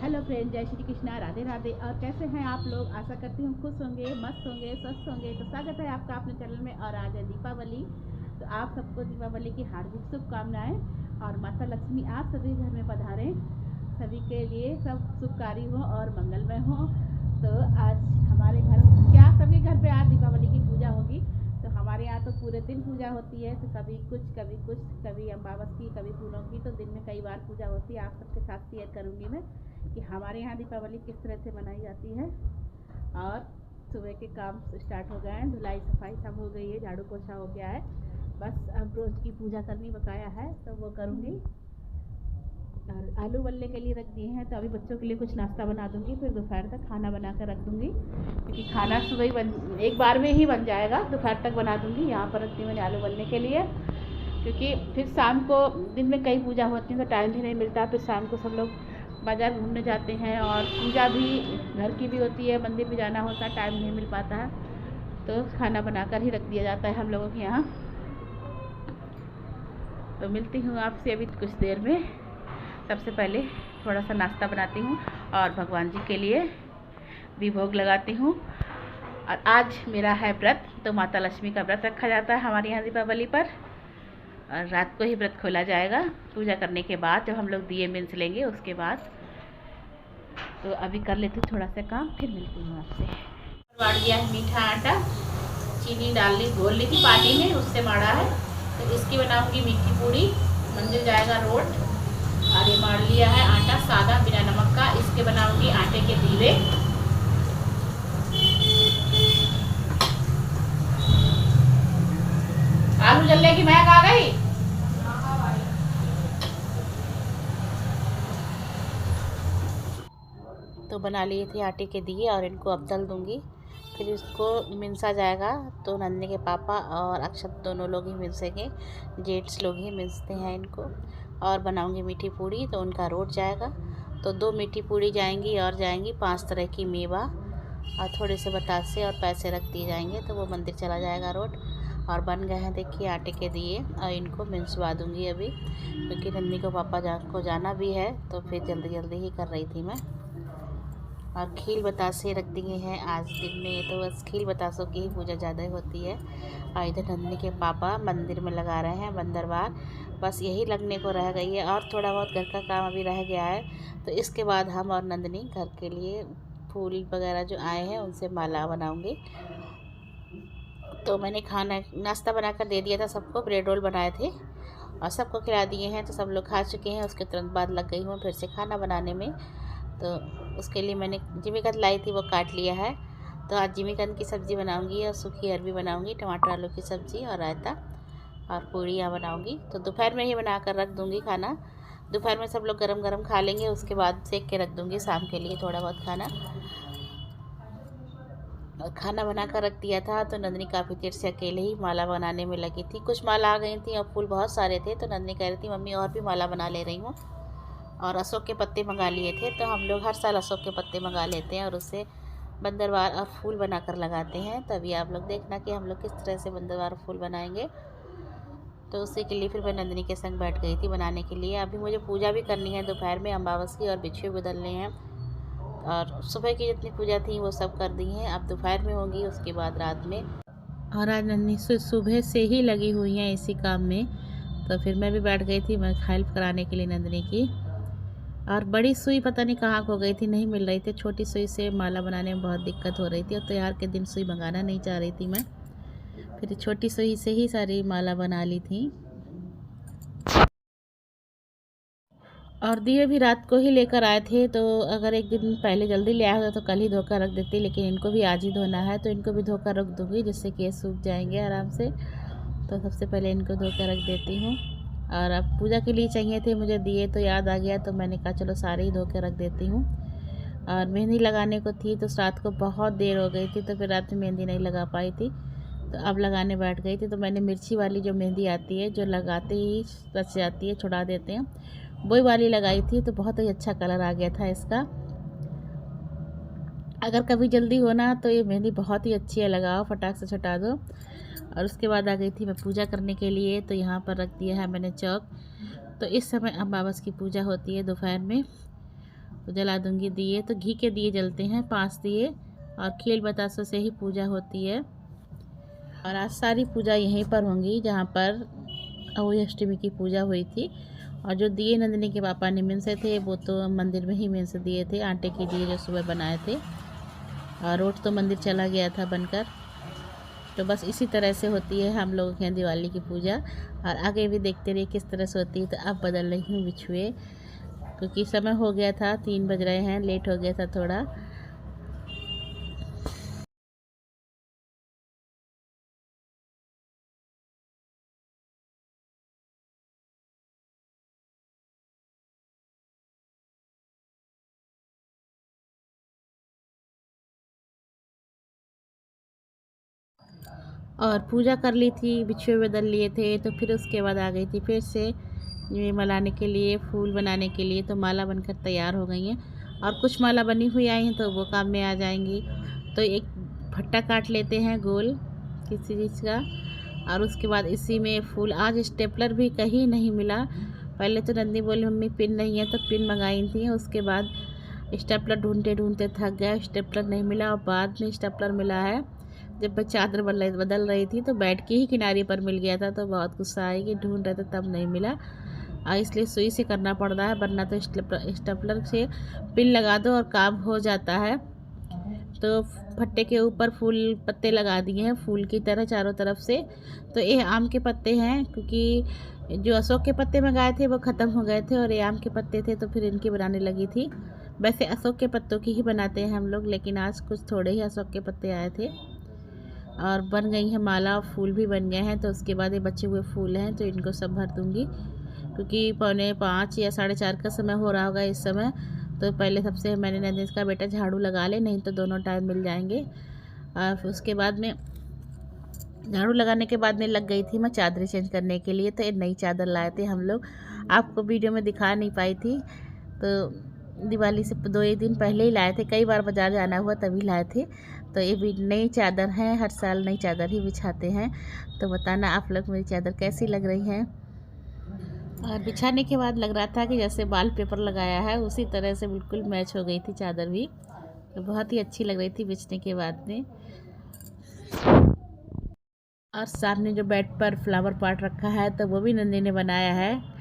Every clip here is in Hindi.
हेलो फ्रेंड, जय श्री कृष्णा, राधे राधे। और कैसे हैं आप लोग? आशा करती हूँ खुश होंगे, मस्त होंगे, स्वस्थ होंगे। तो स्वागत है आपका अपने चैनल में। और आज है दीपावली, तो आप सबको दीपावली की हार्दिक शुभकामनाएं। और माता लक्ष्मी आप सभी घर में पधारें, सभी के लिए सब शुभकारी हो और मंगलमय हो। तो आज हमारे घर, क्या सबके घर पे आज दीपावली की पूजा होगी। तो हमारे यहाँ तो पूरे दिन पूजा होती है। तो कभी कुछ, कभी अमावस की, कभी फूलों की। तो दिन में कई बार पूजा होती है। आप सबके साथ शेयर करूँगी मैं कि हमारे यहाँ दीपावली किस तरह से मनाई जाती है। और सुबह के काम स्टार्ट हो गए हैं, धुलाई सफाई सब हो गई है, झाड़ू पोछा हो गया है। बस अब रोज़ की पूजा करनी बकाया है, तो वो करूँगी। और आलू उबलने के लिए रख दिए हैं, तो अभी बच्चों के लिए कुछ नाश्ता बना दूँगी, फिर दोपहर तक खाना बना कर रख दूँगी। क्योंकि खाना सुबह ही एक बार में ही बन जाएगा, दोपहर तक बना दूँगी। यहाँ पर रख दी मैंने आलू उबलने के लिए, क्योंकि फिर शाम को, दिन में कई पूजा होती है तो टाइम भी नहीं मिलता। फिर शाम को सब लोग बाज़ार घूमने जाते हैं, और पूजा भी घर की भी होती है, मंदिर भी जाना होता है, टाइम नहीं मिल पाता है। तो खाना बनाकर ही रख दिया जाता है हम लोगों के यहाँ। तो मिलती हूँ आपसे अभी कुछ देर में। सबसे पहले थोड़ा सा नाश्ता बनाती हूँ और भगवान जी के लिए भी भोग लगाती हूँ। और आज मेरा है व्रत, तो माता लक्ष्मी का व्रत रखा जाता है हमारे यहाँ दीपावली पर। और रात को ही व्रत खोला जाएगा पूजा करने के बाद, जब हम लोग दिए मिन्स लेंगे उसके बाद। तो अभी कर लेती हूँ थोड़ा सा काम, फिर मिलती हूँ आपसे। बाड़ दिया है मीठा आटा, चीनी डाल ली, घोल ली थी पानी में, उससे माड़ा है। तो इसकी बनाऊंगी मीठी पूड़ी, मंदिर जाएगा रोट। और ये माड़ लिया है आटा सादा बिना नमक का, इसके बनाऊंगी आटे के दीवे। आलू जलने की महक आ गई। तो बना लिए थे आटे के दिए, और इनको अब तल दूंगी। फिर इसको मिनसा जाएगा, तो नन्हे के पापा और अक्षत दोनों लोग ही मिनसेंगे, जेट्स लोग ही मिनसते हैं इनको। और बनाऊंगी मीठी पूड़ी, तो उनका रोट जाएगा। तो 2 मीठी पूड़ी जाएंगी, और जाएंगी 5 तरह की मेवा, और थोड़े से बतासे और पैसे रख दिए जाएंगे, तो वो मंदिर चला जाएगा रोट। और बन गए हैं देखिए आटे के दिए, और इनको मिनसवा दूंगी अभी, क्योंकि नन्ही को पापा को जाना भी है, तो फिर जल्दी जल्दी ही कर रही थी मैं। और खील बतासे रख दिए हैं आज दिन में, तो बस खील बतासों की ही पूजा ज़्यादा होती है। और इधर नन्ही के पापा मंदिर में लगा रहे हैं बंदरवार, बस यही लगने को रह गई है। और थोड़ा बहुत घर का काम अभी रह गया है, तो इसके बाद हम और नंदनी घर के लिए फूल वगैरह जो आए हैं उनसे माला बनाऊंगी। तो मैंने खाना नाश्ता बनाकर दे दिया था सबको, ब्रेड रोल बनाए थे और सबको खिला दिए हैं, तो सब लोग खा चुके हैं। उसके तुरंत बाद लग गई हूँ फिर से खाना बनाने में। तो उसके लिए मैंने जिमीकंद लाई थी, वो काट लिया है। तो आज जिमीकंद की सब्ज़ी बनाऊंगी, और सूखी अरबी बनाऊंगी, टमाटर आलू की सब्ज़ी और रायता, और पूड़ियाँ बनाऊंगी। तो दोपहर में ही बना कर रख दूंगी खाना। दोपहर में सब लोग गरम गरम खा लेंगे, उसके बाद सेक के रख दूंगी शाम के लिए थोड़ा बहुत खाना। और खाना बना कर रख दिया था, तो नंदनी काफ़ी देर से अकेले ही माला बनाने में लगी थी। कुछ माला आ गई थी और फूल बहुत सारे थे, तो नंदनी कह रही थी मम्मी और भी माला बना ले रही हूँ। और अशोक के पत्ते मंगा लिए थे, तो हम लोग हर साल अशोक के पत्ते मंगा लेते हैं और उससे बंदरवार और फूल बनाकर लगाते हैं। तभी आप लोग देखना कि हम लोग किस तरह से बंदरवार फूल बनाएंगे। तो उसी के लिए फिर मैं नंदनी के संग बैठ गई थी बनाने के लिए। अभी मुझे पूजा भी करनी है दोपहर में, अमावस की, और बिछुए बदलने हैं। और सुबह की जितनी पूजा थी वो सब कर दी हैं, अब दोपहर में होंगी, उसके बाद रात में। और आज नन्ही सुबह से ही लगी हुई हैं इसी काम में, तो फिर मैं भी बैठ गई थी मैं हेल्प कराने के लिए नंदनी की। और बड़ी सुई पता नहीं कहाँ खो गई थी, नहीं मिल रही थी। छोटी सुई से माला बनाने में बहुत दिक्कत हो रही थी, और त्योहार के दिन सुई मंगाना नहीं चाह रही थी मैं, फिर छोटी सुई से ही सारी माला बना ली थी। और दिए भी रात को ही लेकर आए थे, तो अगर एक दिन पहले जल्दी ले आया होता तो कल ही धोकर रख देती, लेकिन इनको भी आज ही धोना है, तो इनको भी धोकर रख दूँगी, जिससे कि ये सूख जाएंगे आराम से। तो सबसे पहले इनको धोकर रख देती हूँ। और अब पूजा के लिए चाहिए थे मुझे दिए, तो याद आ गया, तो मैंने कहा चलो सारे ही धो के रख देती हूँ। और मेहंदी लगाने को थी, तो रात को बहुत देर हो गई थी, तो फिर रात में मेहंदी नहीं लगा पाई थी, तो अब लगाने बैठ गई थी। तो मैंने मिर्ची वाली जो मेहंदी आती है, जो लगाते ही रच जाती है, छुड़ा देते हैं, वही वाली लगाई थी, तो बहुत ही अच्छा कलर आ गया था इसका। अगर कभी जल्दी होना तो ये मेहंदी बहुत ही अच्छी है, लगाओ फटाक से छुटा दो। और उसके बाद आ गई थी मैं पूजा करने के लिए, तो यहाँ पर रख दिया है मैंने चौक। तो इस समय अमावस की पूजा होती है दोपहर में, तो जला दूंगी दिए। तो घी के दिए जलते हैं 5 दिए, और खील बतासों से ही पूजा होती है। और आज सारी पूजा यहीं पर होंगी जहाँ पर अहोई अष्टमी की पूजा हुई थी। और जो दिए नंदिनी के पापा ने मिनसे थे वो तो मंदिर में ही मिनसे दिए थे, आटे के दिए जो सुबह बनाए थे। और रोट तो मंदिर चला गया था बनकर। तो बस इसी तरह से होती है हम लोगों के यहाँ दिवाली की पूजा। और आगे भी देखते रहिए किस तरह से होती है। तो अब बदल रही हूँ बिछुए, क्योंकि समय हो गया था, 3 बज रहे हैं, लेट हो गया था थोड़ा। और पूजा कर ली थी, बिछुए बदल लिए थे। तो फिर उसके बाद आ गई थी फिर से ये मलाने के लिए, फूल बनाने के लिए। तो माला बनकर तैयार हो गई हैं, और कुछ माला बनी हुई आई हैं तो वो काम में आ जाएंगी। तो एक फट्टा काट लेते हैं गोल किसी चीज़ का, और उसके बाद इसी में फूल। आज स्टेपलर भी कहीं नहीं मिला। पहले तो नंदी बोली मम्मी पिन नहीं है, तो पिन मंगाई थी। उसके बाद स्टेपलर ढूंढते ढूंढते थक गया, स्टेपलर नहीं मिला। और बाद में स्टेपलर मिला है जब मैं चादर बदल रही थी, तो बेड की ही किनारे पर मिल गया था। तो बहुत गुस्सा आई कि ढूंढ रहे थे तब नहीं मिला, और इसलिए सुई से करना पड़ रहा है, वरना तो स्टेपलर से पिन लगा दो और काम हो जाता है। तो फट्टे के ऊपर फूल पत्ते लगा दिए हैं फूल की तरह चारों तरफ से। तो ये आम के पत्ते हैं, क्योंकि जो अशोक के पत्ते मंगाए थे वो ख़त्म हो गए थे, और ये आम के पत्ते थे तो फिर इनकी बनाने लगी थी। वैसे अशोक के पत्तों की ही बनाते हैं हम लोग, लेकिन आज कुछ थोड़े ही अशोक के पत्ते आए थे। और बन गई है माला, फूल भी बन गए हैं। तो उसके बाद ये बचे हुए फूल हैं तो इनको सब भर दूँगी, क्योंकि 4:45 या 4:30 का समय हो रहा होगा इस समय। तो पहले सबसे मैंने नंदिनी का बेटा झाड़ू लगा ले, नहीं तो दोनों टाइम मिल जाएंगे। और फिर उसके बाद में झाड़ू लगाने के बाद में लग गई थी मैं चादरें चेंज करने के लिए। तो एक नई चादर लाए थे हम लोग, आपको वीडियो में दिखा नहीं पाई थी। तो दिवाली से 2 दिन पहले ही लाए थे, कई बार बाज़ार जाना हुआ तभी लाए थे। तो ये भी नई चादर है, हर साल नई चादर ही बिछाते हैं। तो बताना आप लोग मेरी चादर कैसी लग रही है। और बिछाने के बाद लग रहा था कि जैसे वाल पेपर लगाया है, उसी तरह से बिल्कुल मैच हो गई थी चादर भी। तो बहुत ही अच्छी लग रही थी बिछने के बाद में। और सामने जो बेड पर फ्लावर पॉट रखा है तो वो भी नंदी ने बनाया है।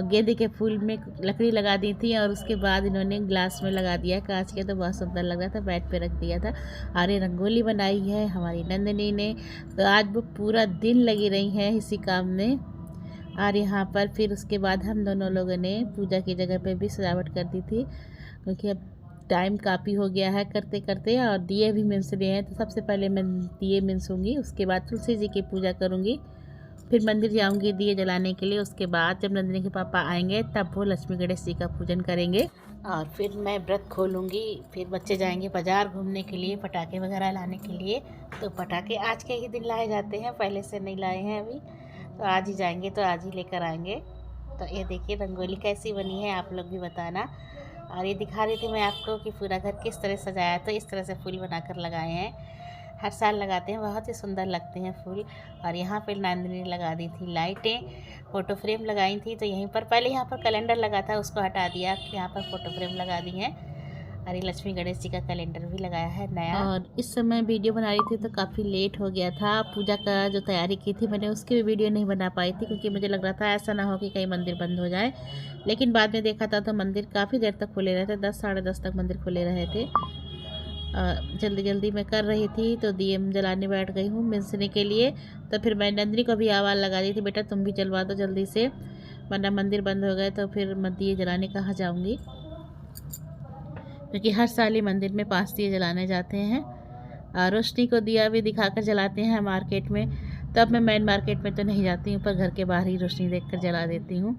गेंदे के फूल में लकड़ी लगा दी थी, और उसके बाद इन्होंने ग्लास में लगा दिया कांच के। तो बहुत सुंदर लग रहा था, बेड पे रख दिया था। और ये रंगोली बनाई है हमारी नंदिनी ने। तो आज वो पूरा दिन लगी रही हैं इसी काम में। और यहाँ पर फिर उसके बाद हम दोनों लोगों ने पूजा की जगह पे भी सजावट कर दी थी, क्योंकि अब टाइम काफ़ी हो गया है करते करते। और दिए भी मिन्स रहे हैं, तो सबसे पहले मैं दिए मिन्सूँगी, उसके बाद तुलसी जी की पूजा करूँगी, फिर मंदिर जाऊँगी दिए जलाने के लिए। उसके बाद जब नंदिनी के पापा आएंगे तब वो लक्ष्मी गणेश जी का पूजन करेंगे, और फिर मैं व्रत खोलूँगी। फिर बच्चे जाएंगे बाज़ार घूमने के लिए, पटाखे वगैरह लाने के लिए। तो पटाखे आज के ही दिन लाए जाते हैं, पहले से नहीं लाए हैं अभी। तो आज ही जाएंगे, तो आज ही लेकर आएंगे। तो ये देखिए रंगोली कैसी बनी है, आप लोग भी बताना। और ये दिखा रही थी मैं आपको कि पूरा घर किस तरह सजाया। तो इस तरह से फूल बनाकर लगाए हैं, हर साल लगाते हैं, बहुत ही सुंदर लगते हैं फूल। और यहाँ पर नंदिनी लगा दी थी लाइटें, फ़ोटो फ्रेम लगाई थी। तो यहीं पर पहले यहाँ पर कैलेंडर लगा था, उसको हटा दिया, यहाँ पर फ़ोटो फ्रेम लगा दी हैं। और ये लक्ष्मी गणेश जी का कैलेंडर भी लगाया है नया। और इस समय वीडियो बना रही थी तो काफ़ी लेट हो गया था। पूजा का जो तैयारी की थी मैंने, उसकी भी वीडियो नहीं बना पाई थी, क्योंकि मुझे लग रहा था ऐसा ना हो कि कहीं मंदिर बंद हो जाए। लेकिन बाद में देखा था तो मंदिर काफ़ी देर तक खुले रहे थे, 10 साढ़े 10 तक मंदिर खुले रहे थे। जल्दी जल्दी मैं कर रही थी, तो दिए जलाने बैठ गई हूँ मिसने के लिए। तो फिर मैं नंदिनी को भी आवाज़ लगा दी थी, बेटा तुम भी जलवा दो जल्दी से, वरना मंदिर बंद हो गए तो फिर मैं दिए जलाने कहाँ जाऊँगी। क्योंकि हर साल ही मंदिर में 5 दिए जलाने जाते हैं। और रोशनी को दिया भी दिखाकर जलाते हैं मार्केट में। तब मैं मेन मार्केट में तो नहीं जाती हूँ, पर घर के बाहर ही रोशनी देखकर जला देती हूँ।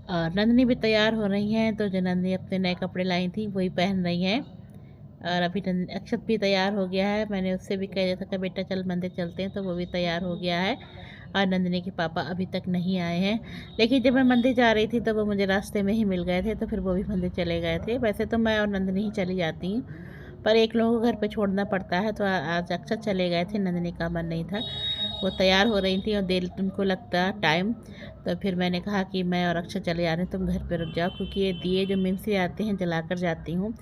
और नंदिनी भी तैयार हो रही हैं, तो जो नंदिनी अपने नए कपड़े लाई थी वही पहन रही हैं। और अभी अक्षत भी तैयार हो गया है, मैंने उससे भी कह दिया था कि बेटा चल मंदिर चलते हैं, तो वो भी तैयार हो गया है। और नंदिनी के पापा अभी तक नहीं आए हैं, लेकिन जब मैं मंदिर जा रही थी तो वो मुझे रास्ते में ही मिल गए थे, तो फिर वो भी मंदिर चले गए थे। वैसे तो मैं और नंदिनी ही चली जाती हूँ, पर एक लोगों को घर पे छोड़ना पड़ता है। तो आज अक्षत चले गए थे, नंदिनी का मन नहीं था, वो तैयार हो रही थी और देर उनको लगता टाइम, तो फिर मैंने कहा कि मैं और अक्षय चले जा रहे हैं, तुम घर पे रुक जाओ, क्योंकि ये दिए जो मिल से आते हैं जला कर जाती हूँ,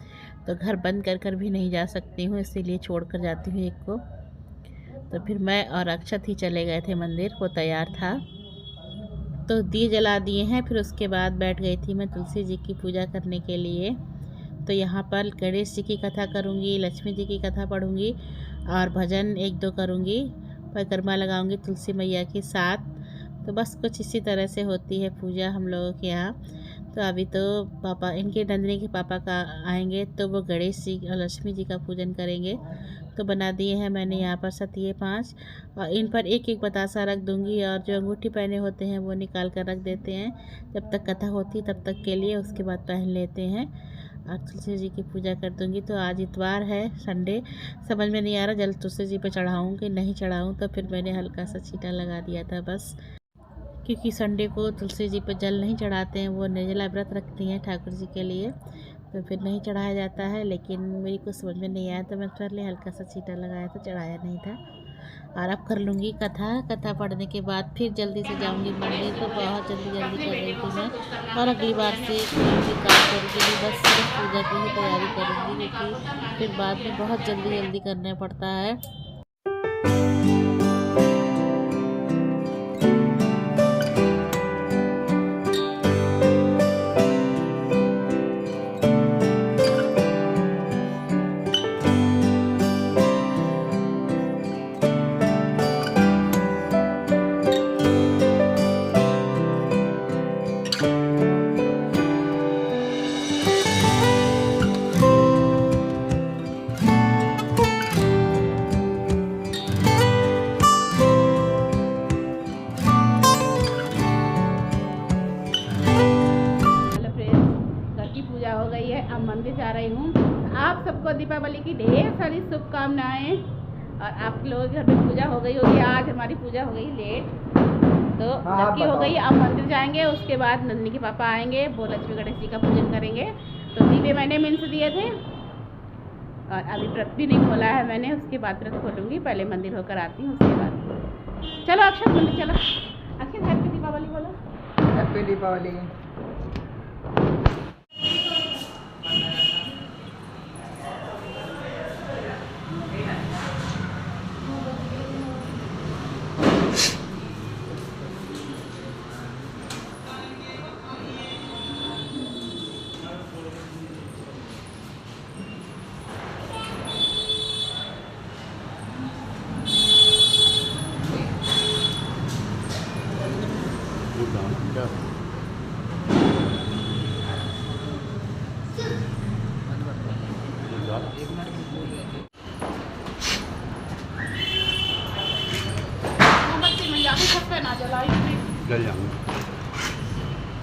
तो घर बंद कर कर भी नहीं जा सकती हूँ, इसीलिए छोड़ कर जाती हूँ एक को। तो फिर मैं और अक्षत ही चले गए थे मंदिर, वो तैयार था तो दिए जला दिए हैं। फिर उसके बाद बैठ गई थी मैं तुलसी जी की पूजा करने के लिए। तो यहाँ पर गणेश जी की कथा करूँगी, लक्ष्मी जी की कथा पढ़ूँगी और भजन एक दो करूँगी, परिक्रमा लगाऊँगी तुलसी मैया के साथ। तो बस कुछ इसी तरह से होती है पूजा हम लोगों के यहाँ। तो अभी तो पापा, इनके नंदनी के पापा का आएंगे तो वो गणेश जी और लक्ष्मी जी का पूजन करेंगे। तो बना दिए हैं मैंने यहाँ पर सतिये 5 और इन पर एक एक बतासा रख दूँगी, और जो अंगूठी पहने होते हैं वो निकाल कर रख देते हैं जब तक कथा होती है तब तक के लिए, उसके बाद पहन लेते हैं और तुलसी जी की पूजा कर दूँगी। तो आज इतवार है, संडे, समझ में नहीं आ रहा जल तुलसी जी पे चढ़ाऊँ कि नहीं चढ़ाऊँ, तो फिर मैंने हल्का सा छींटा लगा दिया था बस, क्योंकि संडे को तुलसी जी पर जल नहीं चढ़ाते हैं, वो निर्जला व्रत रखती हैं ठाकुर जी के लिए, तो फिर नहीं चढ़ाया जाता है। लेकिन मेरी कुछ समझ में नहीं आया तो मैं कर लिए हल्का सा छींटा लगाया था, चढ़ाया नहीं था। और अब कर लूँगी कथा पढ़ने के बाद फिर जल्दी से जाऊँगी मंदिर। तो बहुत जल्दी कर रही थी मैं, और अगली बार से कोई भी काम करूँगी बस सिर्फ पूजा की ही तैयारी करूँगी, क्योंकि फिर बाद में बहुत जल्दी करना पड़ता है। हो गई है, अब मंदिर जा रही हूँ। आप सबको दीपावली की ढेर सारी शुभकामनाएं। और आप लोगों के घर में पूजा हो गई होगी, आज हमारी पूजा हो गई लेट, तो लकी हो गई। अब मंदिर जाएंगे, उसके बाद नंदनी के पापा आएंगे, वो लक्ष्मी गणेश जी का पूजन करेंगे। तो दीवे मैंने मिन्स दिए थे और अभी व्रत भी नहीं खोला है मैंने, उसके बाद व्रत खोलूँगी। पहले मंदिर होकर आती हूँ, उसके बाद चलो अक्षत मंदिर चलो। अक्षत हैप्पी दीपावली बोलो। हैप्पी दीपावली।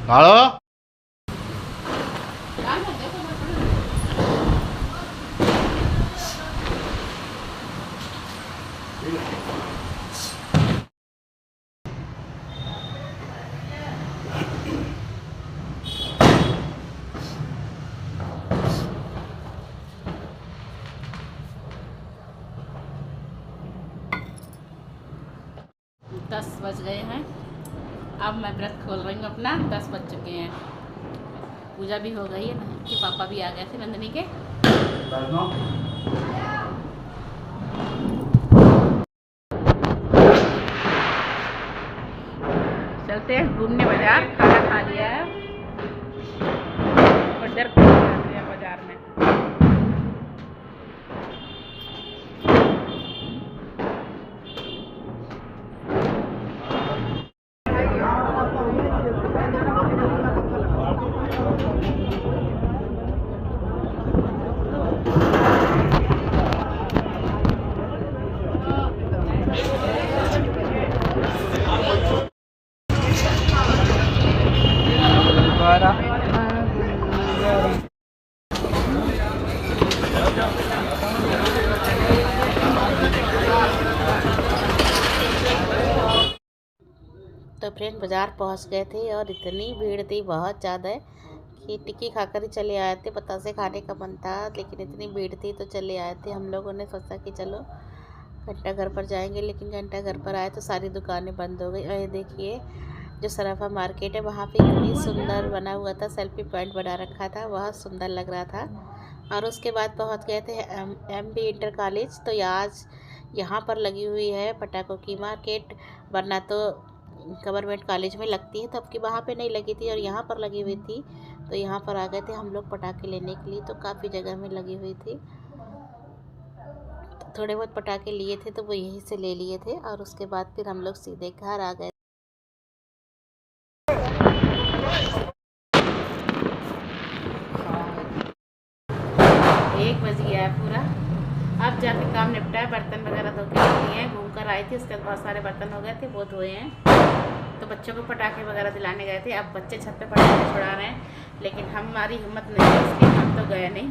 कालो दस बज गए हैं, अब मैं व्रत खोल रही हूँ अपना। 10 बज चुके हैं, पूजा भी हो गई है ना, कि पापा भी आ गए थे नंदनी के। चलते हैं घूमने बाजार, खाना खा लिया है और डर बाजार में। तो फ्रेंड बाज़ार पहुंच गए थे और इतनी भीड़ थी बहुत ज़्यादा कि टिक्की खाकर ही चले आए थे। बतासे खाने का मन था, लेकिन इतनी भीड़ थी तो चले आए थे। हम लोगों ने सोचा कि चलो घंटा घर पर जाएंगे, लेकिन घंटा घर पर आए तो सारी दुकानें बंद हो गई। और ये देखिए जो सराफा मार्केट है वहाँ पे इतनी सुंदर बना हुआ था, सेल्फी पॉइंट बना रखा था, बहुत सुंदर लग रहा था। और उसके बाद पहुँच गए थे MB इंटर कॉलेज। तो आज यहाँ पर लगी हुई है पटाखों की मार्केट, वरना तो गवर्नमेंट कॉलेज में लगती है, तब की वहाँ पे नहीं लगी थी और यहाँ पर लगी हुई थी। तो यहाँ पर आ गए थे हम लोग पटाखे लेने के लिए। तो काफ़ी जगह में लगी हुई थी, तो थोड़े बहुत पटाखे लिए थे तो वो यहीं से ले लिए थे। और उसके बाद फिर हम लोग सीधे घर आ गए। 1 बज गया है पूरा। अब जाके काम निपटा है, बर्तन वगैरह धो के रख दिए हैं। घूम कर आई थी, उसके बाद बहुत सारे बर्तन हो गए थे, वो धोए हैं। तो बच्चों को पटाखे वगैरह दिलाने गए थे। अब बच्चे छत पे पटाखे छुड़ा रहे हैं, लेकिन हमारी हिम्मत नहीं है, इसलिए हम तो गए नहीं।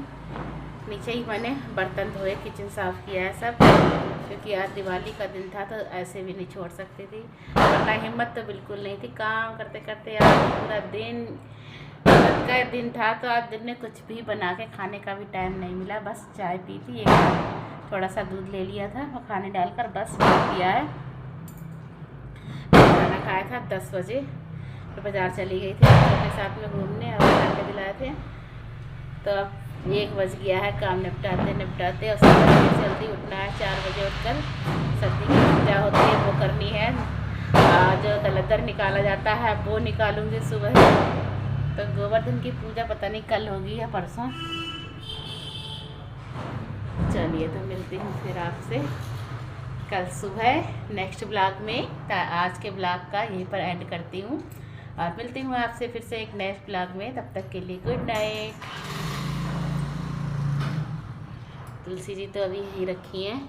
नीचे ही मैंने बर्तन धोए, किचन साफ़ किया है सब, क्योंकि आज दिवाली का दिन था तो ऐसे भी नहीं छोड़ सकती थी, वरना हिम्मत तो बिल्कुल नहीं थी। काम करते करते आज पूरा दिन का दिन था, तो आज दिन में कुछ भी बना के खाने का भी टाइम नहीं मिला। बस चाय पी थी, एक थोड़ा सा दूध ले लिया था और खाने डालकर बस किया है। खाना खाया था 10 बजे, तो बाज़ार चली गई थी बच्चों के साथ में घूमने और पटाखे दिलाए थे। तो अब 1 बज गया है, काम निपटाते और सुबह जल्दी उठना है। 4 बजे उठकर सब्जी की पूजा होती है, वो करनी है। जो दलदर निकाला जाता है वो निकालूंगी सुबह। तो गोवर्धन की पूजा पता नहीं कल होगी या परसों। चलिए तो मिलती हूँ फिर आपसे कल सुबह नेक्स्ट ब्लॉग में। आज के ब्लॉग का यहीं पर एंड करती हूँ और मिलती हूँ आपसे फिर से एक नेक्स्ट ब्लॉग में। तब तक के लिए गुड नाइट। तुलसी जी तो अभी यहीं रखी हैं।